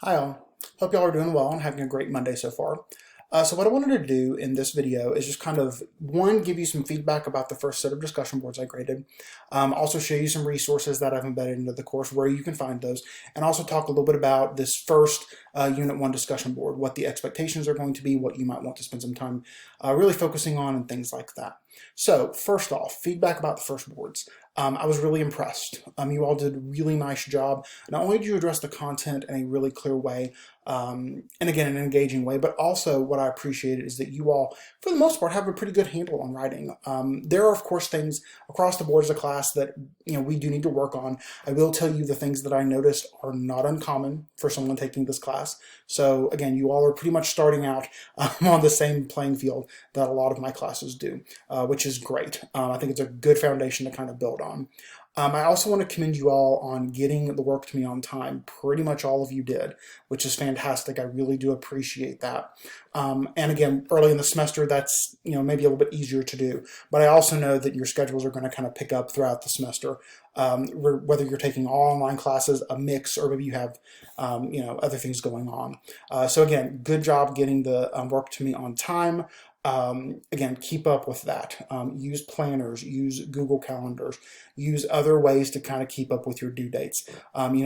Hi all, hope y'all are doing well and having a great Monday so far. So what I wanted to do in this video is just kind of, one, give you some feedback about the first set of discussion boards I graded, also show you some resources that I've embedded into the course where you can find those, and also talk a little bit about this first Unit 1 discussion board, what the expectations are going to be, what you might want to spend some time really focusing on, and things like that. So first off, feedback about the first boards. I was really impressed. You all did a really nice job. Not only did you address the content in a really clear way, and again, an engaging way, but also what I appreciated is that you all, for the most part, have a pretty good handle on writing. There are, of course, things across the board as a class that we do need to work on. I will tell you the things that I noticed are not uncommon for someone taking this class. So again, you all are pretty much starting out on the same playing field that a lot of my classes do, which is great. I think it's a good foundation to kind of build on. I also want to commend you all on getting the work to me on time. Pretty much all of you did, which is fantastic. I really do appreciate that. And again, early in the semester, that's maybe a little bit easier to do. But I also know that your schedules are going to kind of pick up throughout the semester, whether you're taking all online classes, a mix, or maybe you have other things going on. So again, good job getting the work to me on time. Again, keep up with that. Use planners, use Google Calendars, use other ways to kind of keep up with your due dates.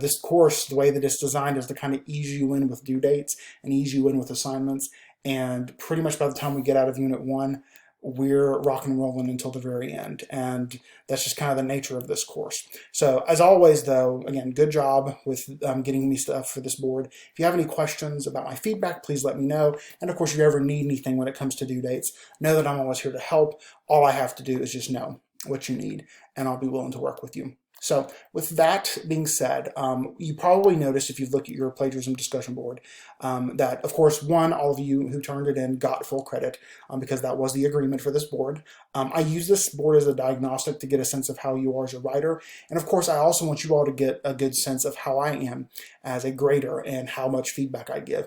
This course, the way that it's designed is to kind of ease you in with due dates and ease you in with assignments. And pretty much by the time we get out of Unit 1, we're rocking and rolling until the very end. And that's just kind of the nature of this course. So as always, though, again, good job with getting me stuff for this board. If you have any questions about my feedback, please let me know. And of course, if you ever need anything when it comes to due dates, know that I'm always here to help. All I have to do is just know what you need, and I'll be willing to work with you. So with that being said, you probably noticed if you've looked at your plagiarism discussion board that, of course, all of you who turned it in got full credit because that was the agreement for this board. I use this board as a diagnostic to get a sense of how you are as a writer. And of course, I also want you all to get a good sense of how I am as a grader and how much feedback I give.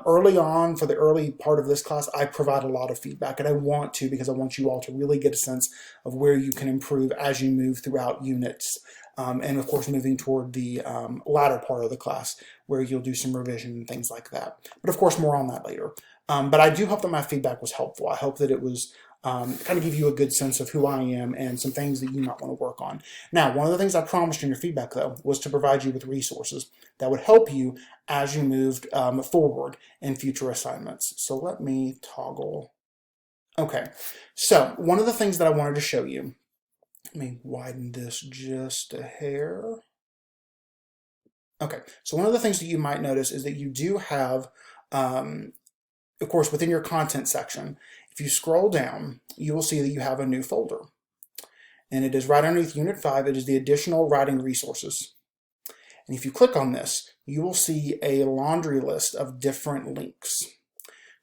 Early on, for the early part of this class, I provide a lot of feedback, and I want to because I want you all to really get a sense of where you can improve as you move throughout units. And of course, moving toward the latter part of the class where you'll do some revision and things like that. But of course, more on that later. But I do hope that my feedback was helpful. I hope that it was kind of give you a good sense of who I am and some things that you might want to work on. Now, one of the things I promised in your feedback, though, was to provide you with resources that would help you as you moved forward in future assignments. So let me toggle. Okay, so one of the things that I wanted to show you, let me widen this just a hair. Okay, so one of the things that you might notice is that you do have, of course, within your content section, if you scroll down, you will see that you have a new folder. And it is right underneath Unit 5, it is the additional writing resources. And if you click on this, you will see a laundry list of different links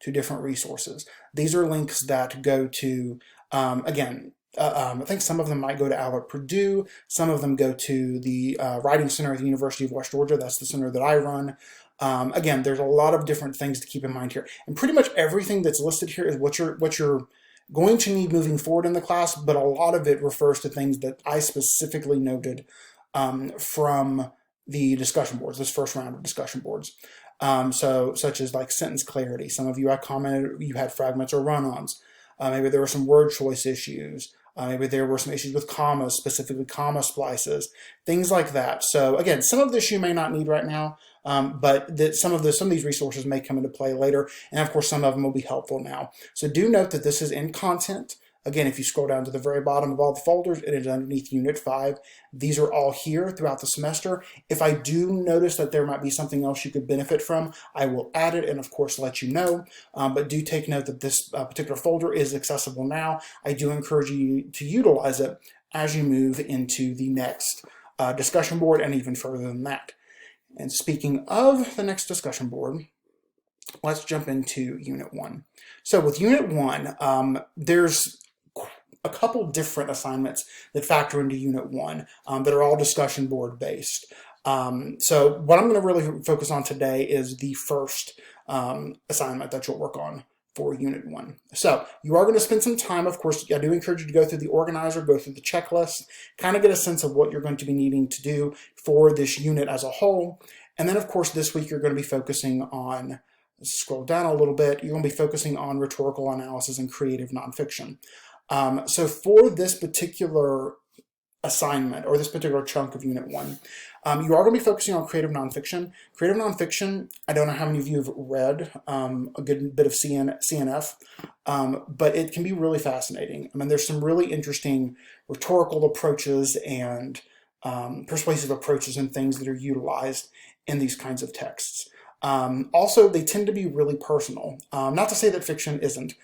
to different resources. These are links that go to, again, I think some of them might go to Albert Purdue. Some of them go to the Writing Center at the University of West Georgia. That's the center that I run. Again, there's a lot of different things to keep in mind here. And pretty much everything that's listed here is what you're going to need moving forward in the class, but a lot of it refers to things that I specifically noted from the discussion boards, this first round of discussion boards. So such as like sentence clarity. Some of you, I commented, you had fragments or run-ons. Maybe there were some word choice issues. Maybe there were some issues with commas, specifically comma splices, things like that. So again, some of this you may not need right now, but some of these resources may come into play later. And of course, some of them will be helpful now. So do note that this is in content. Again, if you scroll down to the very bottom of all the folders, it is underneath Unit 5. These are all here throughout the semester. If I do notice that there might be something else you could benefit from, I will add it and, of course, let you know. But do take note that this particular folder is accessible now. I do encourage you to utilize it as you move into the next discussion board and even further than that. And speaking of the next discussion board, let's jump into Unit 1. So with Unit 1, there's a couple different assignments that factor into Unit 1 that are all discussion board based. So what I'm going to really focus on today is the first assignment that you'll work on for Unit 1. So you are going to spend some time, of course, I do encourage you to go through the organizer, go through the checklist, kind of get a sense of what you're going to be needing to do for this unit as a whole. And then, of course, this week you're going to be focusing on, scroll down a little bit, you're going to be focusing on rhetorical analysis and creative nonfiction. So for this particular assignment or this particular chunk of Unit 1, you are going to be focusing on creative nonfiction. Creative nonfiction, I don't know how many of you have read a good bit of CNF, but it can be really fascinating. I mean, there's some really interesting rhetorical approaches and persuasive approaches and things that are utilized in these kinds of texts. Also, they tend to be really personal. Not to say that fiction isn't,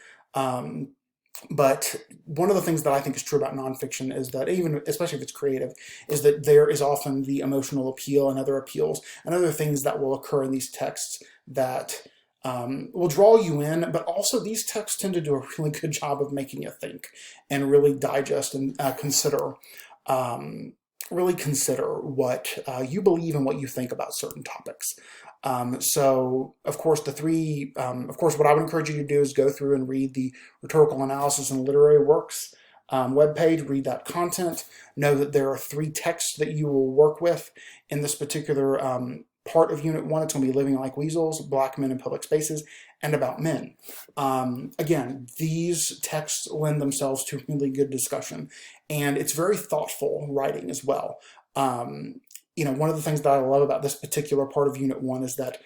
but one of the things that I think is true about nonfiction is that even, especially if it's creative, is that there is often the emotional appeal and other appeals and other things that will occur in these texts that will draw you in, but also these texts tend to do a really good job of making you think and really digest and really consider what you believe and what you think about certain topics. So, of course, what I would encourage you to do is go through and read the Rhetorical Analysis and Literary Works webpage, read that content. Know that there are 3 texts that you will work with in this particular part of Unit 1. It's going to be Living Like Weasels, Black Men in Public Spaces, and About Men. Again, these texts lend themselves to really good discussion, and it's very thoughtful writing as well. One of the things that I love about this particular part of Unit 1 is that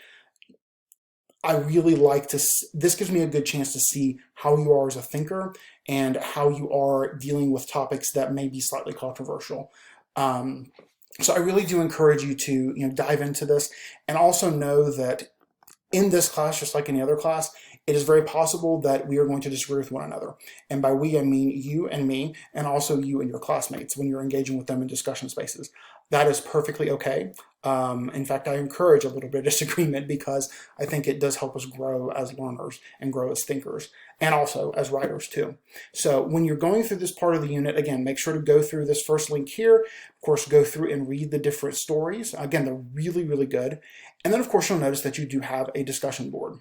I really like to, this gives me a good chance to see how you are as a thinker and how you are dealing with topics that may be slightly controversial. So I really do encourage you to dive into this, and also know that in this class, just like any other class, it is very possible that we are going to disagree with one another. And by we, I mean you and me, and also you and your classmates when you're engaging with them in discussion spaces. That is perfectly okay. In fact, I encourage a little bit of disagreement because I think it does help us grow as learners and grow as thinkers, and also as writers too. So when you're going through this part of the unit, again, make sure to go through this first link here. Of course, go through and read the different stories. Again, they're really, really good. And then, of course, you'll notice that you do have a discussion board.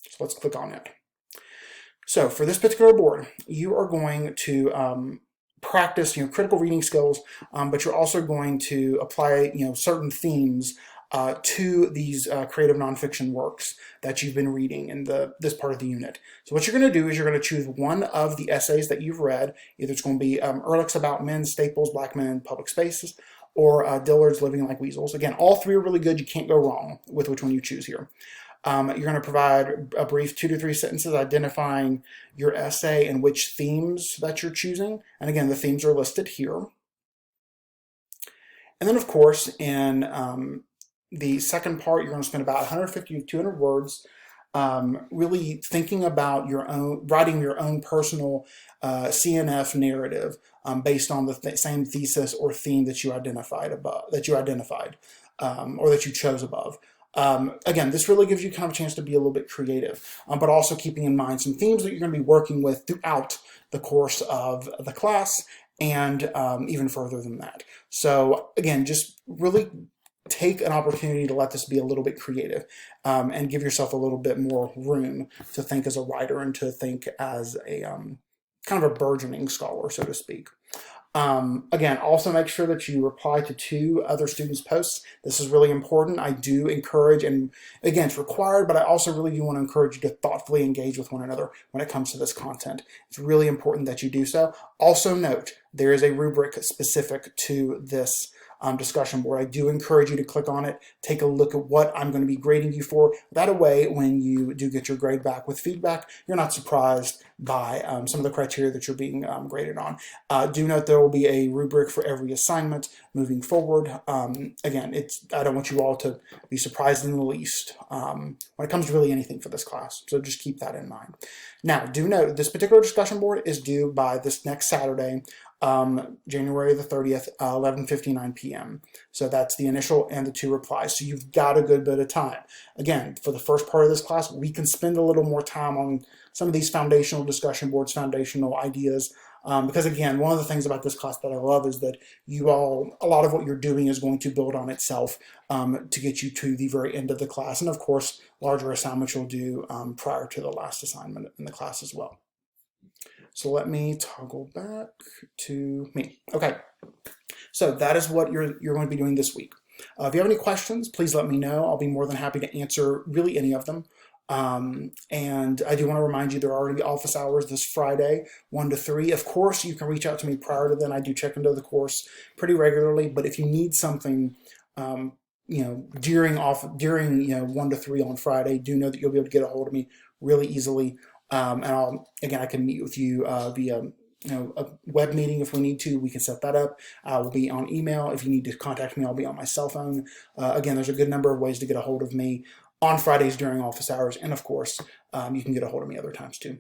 So let's click on it. So for this particular board, you are going to practice critical reading skills, but you're also going to apply certain themes to these creative nonfiction works that you've been reading in this part of the unit. So what you're going to do is you're going to choose one of the essays that you've read. Either it's going to be Ehrlich's About Men, Staples' Black Men in Public Spaces, or Dillard's Living Like Weasels. Again, all 3 are really good. You can't go wrong with which one you choose here. You're going to provide a brief 2 to 3 sentences identifying your essay and which themes that you're choosing. And again, the themes are listed here. And then, of course, in the second part, you're going to spend about 150 to 200 words really thinking about writing your own personal CNF narrative based on the same thesis or theme that you identified or that you chose above. Again, this really gives you kind of a chance to be a little bit creative, but also keeping in mind some themes that you're going to be working with throughout the course of the class and even further than that. So again, just really take an opportunity to let this be a little bit creative and give yourself a little bit more room to think as a writer and to think as a kind of a burgeoning scholar, so to speak. Again, also make sure that you reply to 2 other students' posts. This is really important. I do encourage, and again, it's required, but I also really do want to encourage you to thoughtfully engage with one another when it comes to this content. It's really important that you do so. Also note, there is a rubric specific to this discussion board. I do encourage you to click on it, take a look at what I'm going to be grading you for. That way, when you do get your grade back with feedback, you're not surprised by some of the criteria that you're being graded on. Do note there will be a rubric for every assignment moving forward. Again, I don't want you all to be surprised in the least when it comes to really anything for this class, so just keep that in mind. Now, do note this particular discussion board is due by this next Saturday, January the 30th, 11:59 p.m. So that's the initial and the 2 replies. So you've got a good bit of time. Again, for the first part of this class, we can spend a little more time on some of these foundational discussion boards, foundational ideas, because again, one of the things about this class that I love is that a lot of what you're doing is going to build on itself to get you to the very end of the class. And of course, larger assignments you'll do prior to the last assignment in the class as well. So let me toggle back to me. Okay, so that is what you're going to be doing this week. If you have any questions, please let me know. I'll be more than happy to answer really any of them. And I do want to remind you there are going to be office hours this Friday, 1 to 3. Of course, you can reach out to me prior to then. I do check into the course pretty regularly, but if you need something, during 1 to 3 on Friday, do know that you'll be able to get a hold of me really easily. And I can meet with you via a web meeting if we need to. We can set that up. We'll be on email. If you need to contact me, I'll be on my cell phone. Again, there's a good number of ways to get a hold of me on Fridays during office hours, and of course, you can get a hold of me other times too.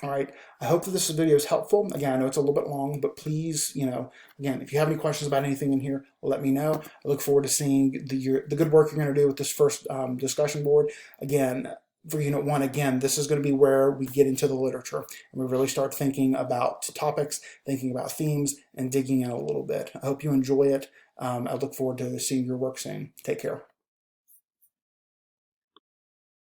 All right, I hope that this video is helpful. Again, I know it's a little bit long, but please, again, if you have any questions about anything in here, let me know. I look forward to seeing the good work you're going to do with this first discussion board. Again, for Unit 1, again, this is going to be where we get into the literature and we really start thinking about topics, thinking about themes, and digging in a little bit. I hope you enjoy it. I look forward to seeing your work soon. Take care.